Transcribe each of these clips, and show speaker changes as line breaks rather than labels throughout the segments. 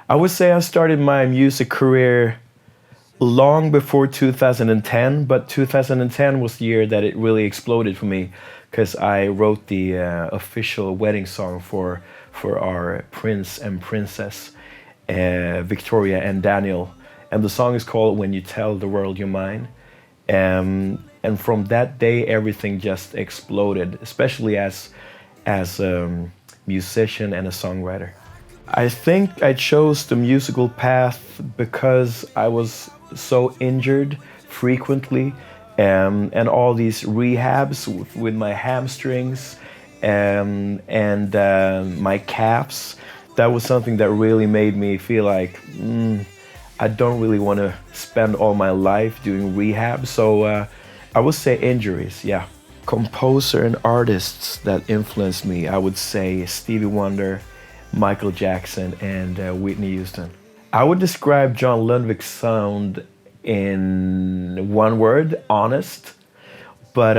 I would say I started my music career long before 2010, but 2010 was the year that it really exploded for me because I wrote the official wedding song for our prince and princess, Victoria and Daniel. And the song is called When You Tell the World You're Mine. And from that day, everything just exploded, especially as a musician and a songwriter. I think I chose the musical path because I was so injured frequently, and all these rehabs with my hamstrings and my calves. That was something that really made me feel like I don't really want to spend all my life doing rehab. So I would say injuries, yeah. Composer and artists that influenced me, I would say Stevie Wonder, Michael Jackson, and Whitney Houston. I would describe John Lundvik's sound in one word, honest, but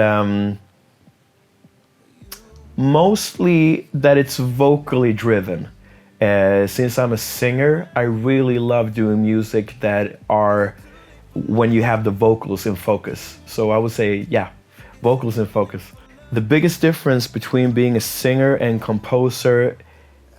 mostly that it's vocally driven. Since I'm a singer, I really love doing music that are when you have the vocals in focus. So I would say, yeah, vocals in focus. The biggest difference between being a singer and composer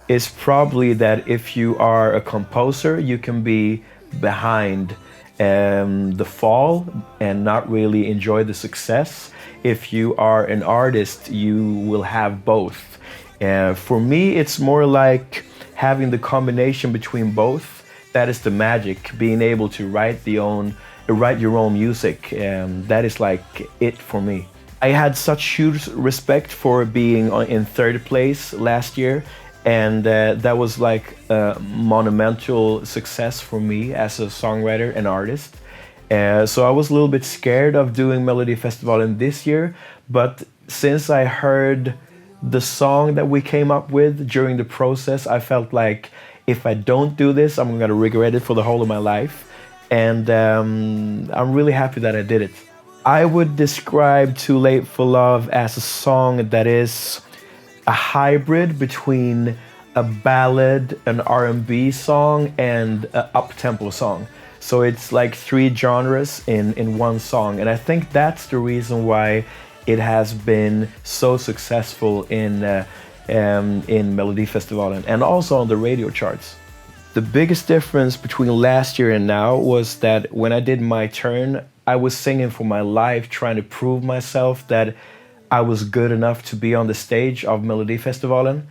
is probably that if you are a composer, you can be behind the fall and not really enjoy the success. If you are an artist, you will have both. For me, it's more like having the combination between both. That is the magic, being able to write your own music. That is like it for me. I had such huge respect for being in third place last year, and that was like a monumental success for me as a songwriter and artist. So I was a little bit scared of doing Melodifestivalen this year, but since I heard the song that we came up with during the process, I felt like if I don't do this, I'm gonna regret it for the whole of my life. And I'm really happy that I did it. I would describe Too Late for Love as a song that is a hybrid between a ballad, an R&B song, and an up-tempo song. So it's like three genres in one song. And I think that's the reason why it has been so successful in Melodifestivalen and also on the radio charts. The biggest difference between last year and now was that when I did my turn, I was singing for my life, trying to prove myself that I was good enough to be on the stage of Melodifestivalen.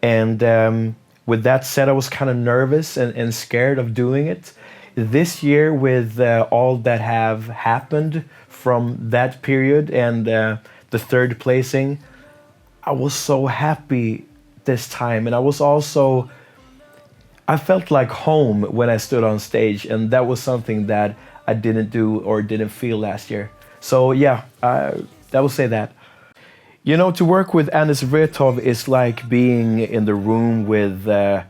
And with that said, I was kind of nervous and scared of doing it. This year, with all that have happened from that period and the third placing, I was so happy this time. And I felt like home when I stood on stage, and that was something that I didn't do or didn't feel last year. So yeah, I would say that. You know, to work with Anis Vretov is like being in the room with a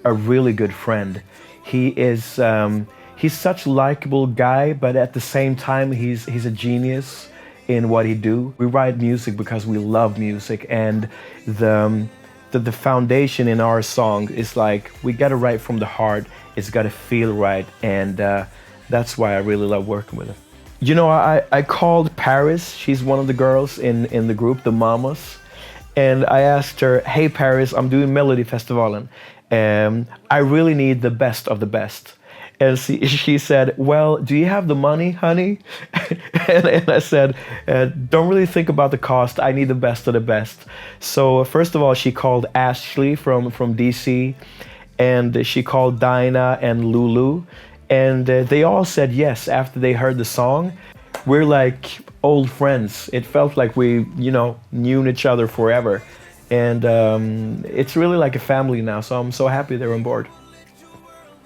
really good friend. He's such a likable guy, but at the same time, he's a genius in what he do. We write music because we love music, and the foundation in our song is like we gotta write from the heart. It's gotta feel right, and that's why I really love working with him. You know, I called Paris. She's one of the girls in the group, the Mamas, and I asked her, "Hey Paris, I'm doing Melodifestivalen. I really need the best of the best." And she said, "Well, do you have the money, honey?" and I said, "Don't really think about the cost. I need the best of the best." So first of all, she called Ashley from DC, and she called Dinah and Lulu, and they all said yes after they heard the song. We're like old friends. It felt like we, knew each other forever, and it's really like a family now. So I'm so happy they're on board.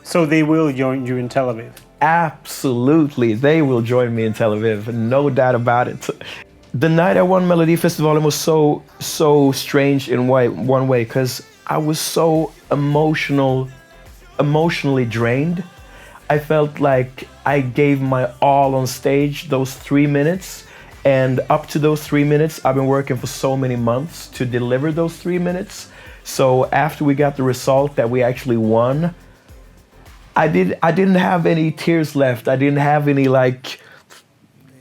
So they will join you in Tel Aviv?
Absolutely, they will join me in Tel Aviv, no doubt about it. The night I won Melodifestivalen was so strange in one way, because I was so emotionally drained. I felt like I gave my all on stage those 3 minutes, and up to those 3 minutes, I've been working for so many months to deliver those 3 minutes. So after we got the result that we actually won, I didn't have any tears left. I didn't have any like.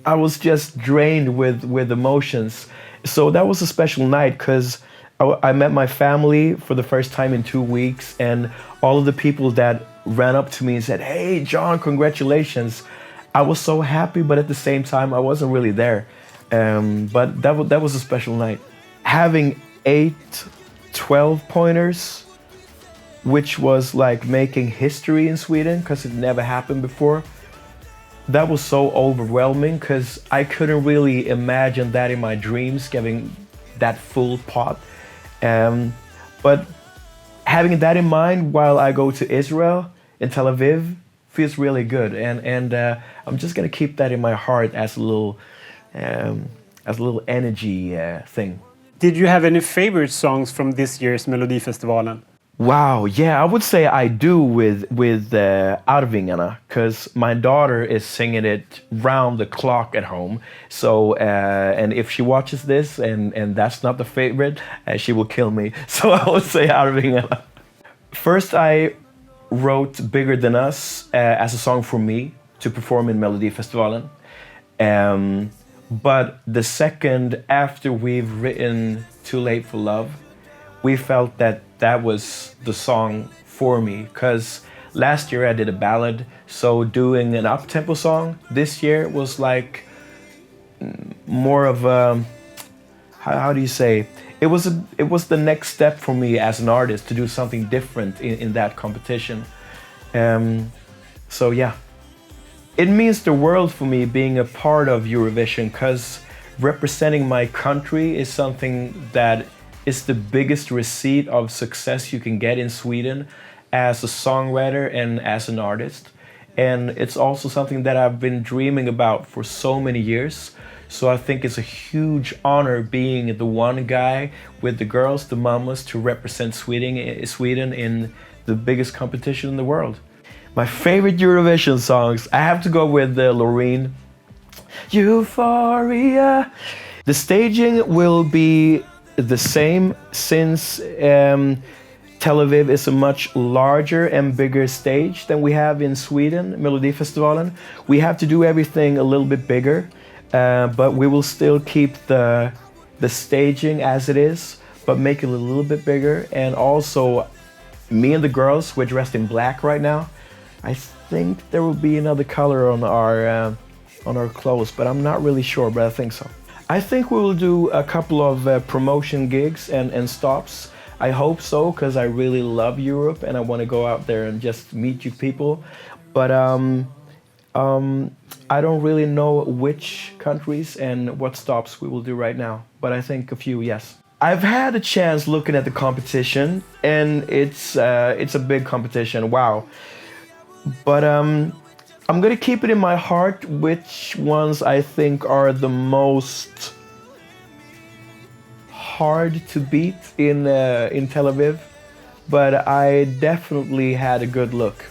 I was just drained with emotions. So that was a special night because I met my family for the first time in 2 weeks, and all of the people that ran up to me and said, "Hey, John, congratulations!" I was so happy, but at the same time, I wasn't really there. But that was a special night. Having 8 12-pointers, which was like making history in Sweden because it never happened before. That was so overwhelming because I couldn't really imagine that in my dreams, getting that full pot. But having that in mind while I go to Israel in Tel Aviv feels really good, and I'm just gonna keep that in my heart as a little energy thing.
Did you have any favorite songs from this year's Melodifestivalen?
Wow, yeah, I would say I do with Arvingarna, because my daughter is singing it round the clock at home. So, and if she watches this and that's not the favorite, she will kill me. So I would say Arvingarna. First, I wrote Bigger Than Us as a song for me to perform in Melodifestivalen. But the second, after we've written Too Late for Love, we felt that that was the song for me, because last year I did a ballad, so doing an up-tempo song this year was like more of a, how do you say, it was the next step for me as an artist to do something different in that competition. So yeah, it means the world for me being a part of Eurovision, because representing my country is something that is the biggest receipt of success you can get in Sweden as a songwriter and as an artist. And it's also something that I've been dreaming about for so many years. So I think it's a huge honor being the one guy with the girls, the mamas, to represent Sweden in the biggest competition in the world. My favorite Eurovision songs, I have to go with Loreen. Euphoria. The staging will be the same, since Tel Aviv is a much larger and bigger stage than we have in Sweden, Melodifestivalen. We have to do everything a little bit bigger, but we will still keep the staging as it is, but make it a little bit bigger. And also, me and the girls, we're dressed in black right now. I think there will be another color on our clothes, but I'm not really sure, but I think so. I think we will do a couple of promotion gigs and stops. I hope so, because I really love Europe and I want to go out there and just meet you people. But I don't really know which countries and what stops we will do right now. But I think a few, yes. I've had a chance looking at the competition, and it's a big competition. Wow. But I'm gonna keep it in my heart which ones I think are the most hard to beat in Tel Aviv, but I definitely had a good look.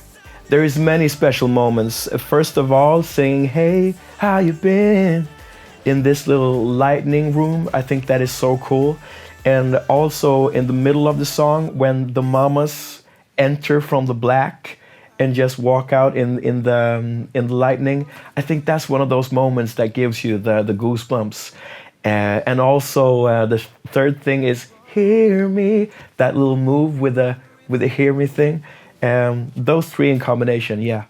There is many special moments. First of all, saying, "Hey, how you been?" in this little lightning room. I think that is so cool. And also in the middle of the song, when the mamas enter from the black and just walk out in the lightning. I think that's one of those moments that gives you the goosebumps. And also the third thing is "Hear Me," that little move with the "Hear Me" thing. Those three in combination, yeah.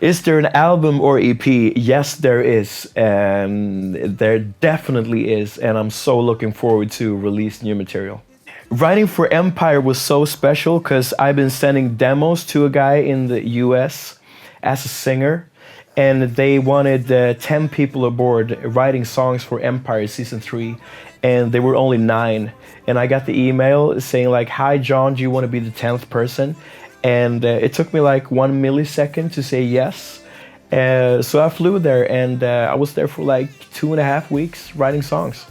Is there an album or EP? Yes, there is. There definitely is, and I'm so looking forward to release new material. Writing for Empire was so special because I've been sending demos to a guy in the US as a singer, and they wanted 10 people aboard writing songs for Empire Season 3, and there were only 9. And I got the email saying like, "Hi John, do you want to be the 10th person?" And it took me like 1 millisecond to say yes. So I flew there, and I was there for like 2.5 weeks writing songs.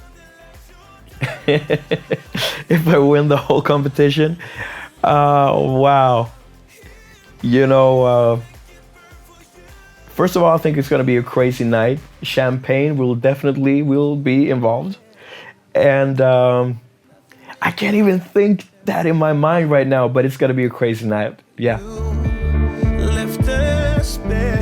If I win the whole competition, wow. You know, first of all, I think it's going to be a crazy night. Champagne will be involved. And I can't even think that in my mind right now, but it's going to be a crazy night. Yeah.
despair.